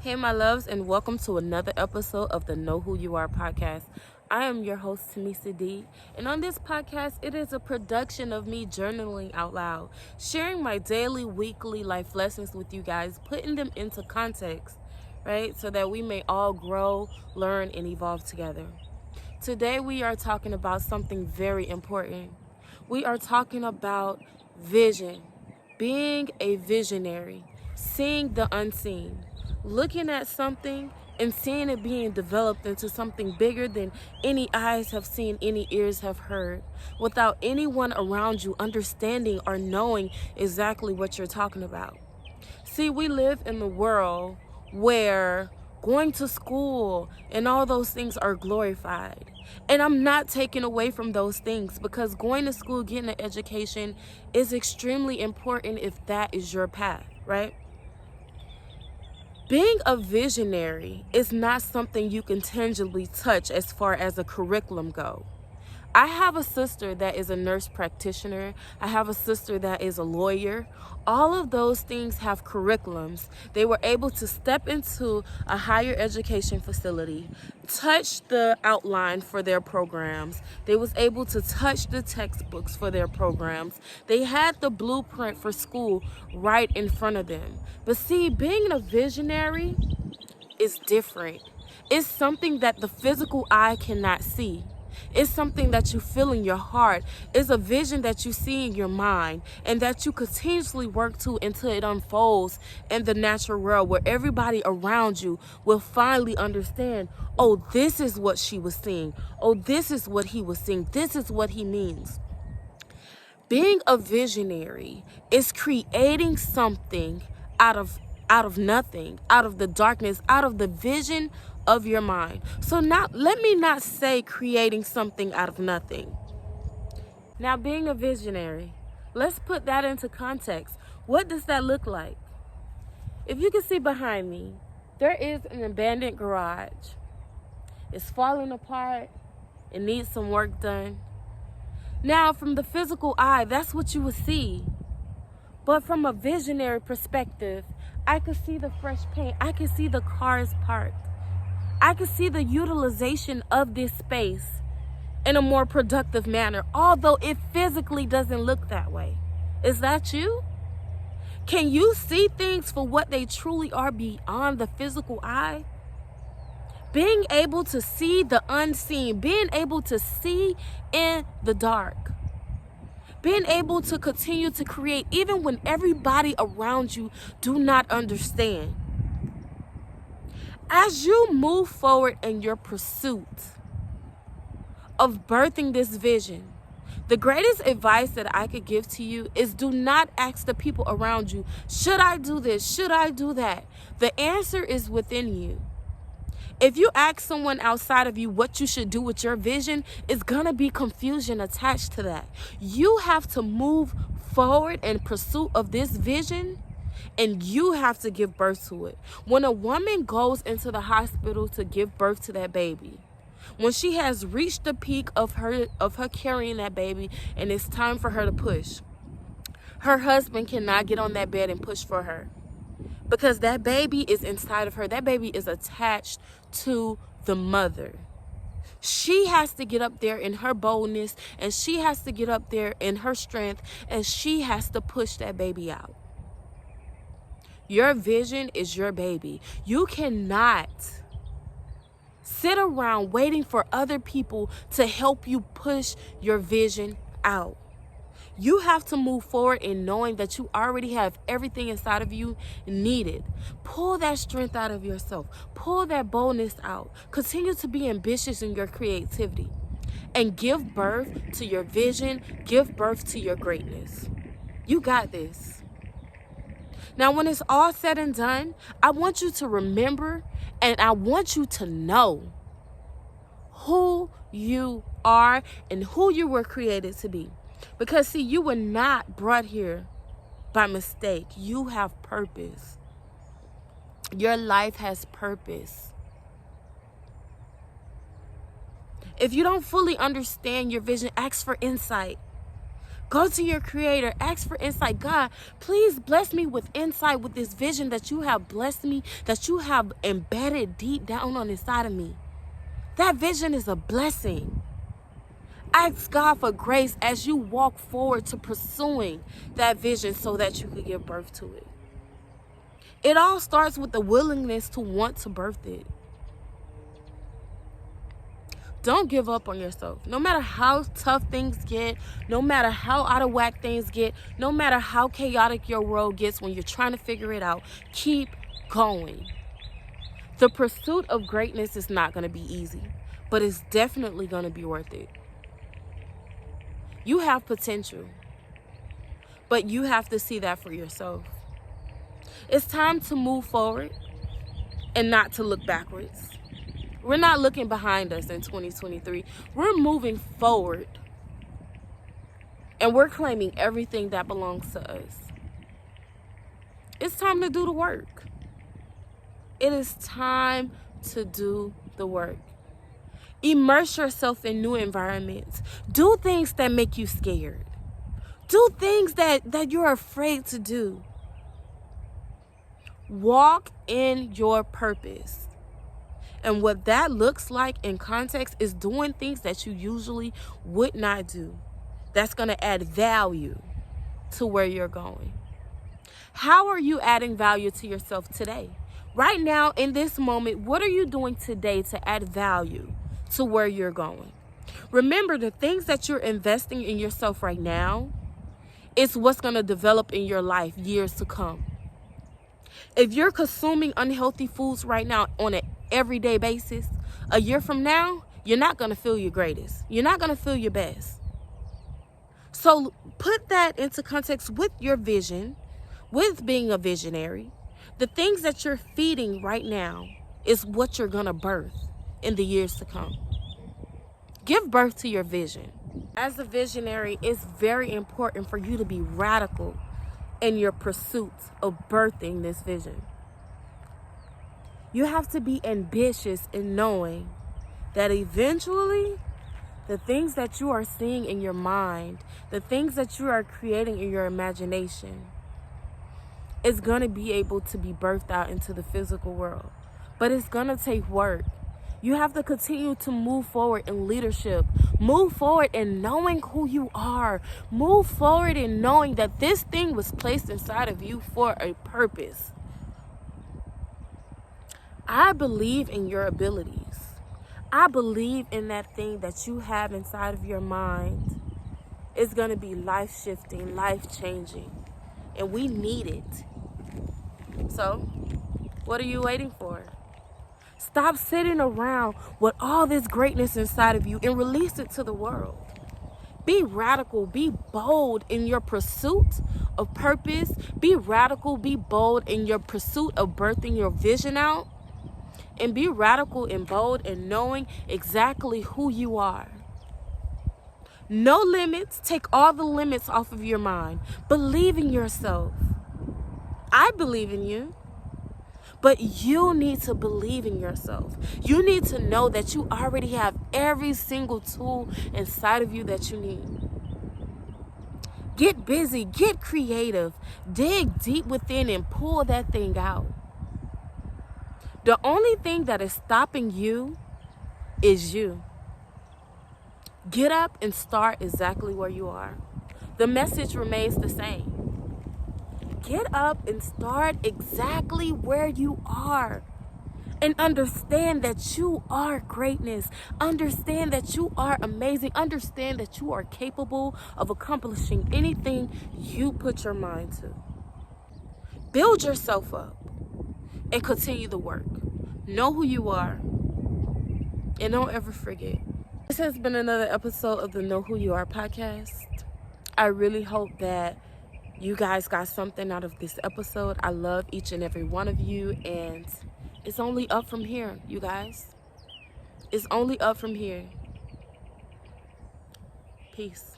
Hey, my loves, and welcome to another episode of the Know Who You Are podcast. I am your host, Tamisa D, and on this podcast, it is a production of me journaling out loud, sharing my daily, weekly life lessons with you guys, putting them into context, right, so that we may all grow, learn, and evolve together. Today, we are talking about something very important. We are talking about vision, being a visionary, seeing the unseen, looking at something and seeing it being developed into something bigger than any eyes have seen, any ears have heard, without anyone around you understanding or knowing exactly what you're talking about. See, we live in the world where going to school and all those things are glorified. And I'm not taking away from those things, because going to school, getting an education is extremely important if that is your path, right? Being a visionary is not something you can tangibly touch as far as a curriculum goes. I have a sister that is a nurse practitioner. I have a sister that is a lawyer. All of those things have curriculums. They were able to step into a higher education facility, touch the outline for their programs. They was able to touch the textbooks for their programs. They had the blueprint for school right in front of them. But see, being a visionary is different. It's something that the physical eye cannot see. It's something that you feel in your heart. It's a vision that you see in your mind and that you continuously work to until it unfolds in the natural world, where everybody around you will finally understand, oh, this is what she was seeing. Oh, this is what he was seeing. This is what he means. Being a visionary is creating something out of nothing, out of the darkness, out of the vision of your mind. So now let me not say creating something out of nothing. Now, being a visionary, let's put that into context. What does that look like? If you can see behind me, there is an abandoned garage. It's falling apart. It needs some work done. Now, from the physical eye, that's what you would see. But from a visionary perspective, I could see the fresh paint. I could see the cars parked. I could see the utilization of this space in a more productive manner, although it physically doesn't look that way. Is that you? Can you see things for what they truly are beyond the physical eye? Being able to see the unseen, being able to see in the dark, being able to continue to create even when everybody around you do not understand. As you move forward in your pursuit of birthing this vision, the greatest advice that I could give to you is do not ask the people around you, should I do this? Should I do that? The answer is within you. If you ask someone outside of you what you should do with your vision, it's gonna be confusion attached to that. You have to move forward in pursuit of this vision, and you have to give birth to it. When a woman goes into the hospital to give birth to that baby, when she has reached the peak of her carrying that baby and it's time for her to push, her husband cannot get on that bed and push for her, because that baby is inside of her. That baby is attached to the mother. She has to get up there in her boldness, and she has to get up there in her strength, and she has to push that baby out. Your vision is your baby. You cannot sit around waiting for other people to help you push your vision out. You have to move forward in knowing that you already have everything inside of you needed. Pull that strength out of yourself. Pull that boldness out. Continue to be ambitious in your creativity. And give birth to your vision. Give birth to your greatness. You got this. Now, when it's all said and done, I want you to remember and I want you to know who you are and who you were created to be. Because, see, you were not brought here by mistake. You have purpose. Your life has purpose. If you don't fully understand your vision, ask for insight. Go to your creator. Ask for insight. God, please bless me with insight with this vision that you have blessed me, that you have embedded deep down on the inside of me. That vision is a blessing. Ask God for grace as you walk forward to pursuing that vision so that you could give birth to it. It all starts with the willingness to want to birth it. Don't give up on yourself. No matter how tough things get, no matter how out of whack things get, no matter how chaotic your world gets when you're trying to figure it out, keep going. The pursuit of greatness is not going to be easy, but it's definitely going to be worth it. You have potential, but you have to see that for yourself. It's time to move forward and not to look backwards. We're not looking behind us in 2023. We're moving forward. And we're claiming everything that belongs to us. It's time to do the work. It is time to do the work. Immerse yourself in new environments. Do things that make you scared. Do things that you're afraid to do. Walk in your purpose. And what that looks like in context is doing things that you usually would not do. That's going to add value to where you're going. How are you adding value to yourself today? Right now, in this moment, what are you doing today to add value to where you're going? Remember, the things that you're investing in yourself right now is what's going to develop in your life years to come. If you're consuming unhealthy foods right now on an everyday basis, a year from now, you're not going to feel your greatest. You're not going to feel your best. So put that into context with your vision, with being a visionary. The things that you're feeding right now is what you're going to birth in the years to come. Give birth to your vision. As a visionary, it's very important for you to be radical in your pursuit of birthing this vision. You have to be ambitious in knowing that eventually the things that you are seeing in your mind, the things that you are creating in your imagination, is going to be able to be birthed out into the physical world. But it's going to take work. You have to continue to move forward in leadership. Move forward in knowing who you are. Move forward in knowing that this thing was placed inside of you for a purpose. I believe in your abilities. I believe in that thing that you have inside of your mind. It's going to be life-shifting, life-changing. And we need it. So, what are you waiting for? Stop sitting around with all this greatness inside of you and release it to the world. Be radical, be bold in your pursuit of purpose. Be radical, be bold in your pursuit of birthing your vision out. And be radical and bold in knowing exactly who you are. No limits. Take all the limits off of your mind. Believe in yourself. I believe in you. But you need to believe in yourself. You need to know that you already have every single tool inside of you that you need. Get busy. Get creative. Dig deep within and pull that thing out. The only thing that is stopping you is you. Get up and start exactly where you are. The message remains the same. Get up and start exactly where you are. And understand that you are greatness. Understand that you are amazing. Understand that you are capable of accomplishing anything you put your mind to. Build yourself up and continue the work. Know who you are. And don't ever forget. This has been another episode of the Know Who You Are podcast. I really hope that you guys got something out of this episode. I love each and every one of you, and it's only up from here, you guys. It's only up from here. Peace.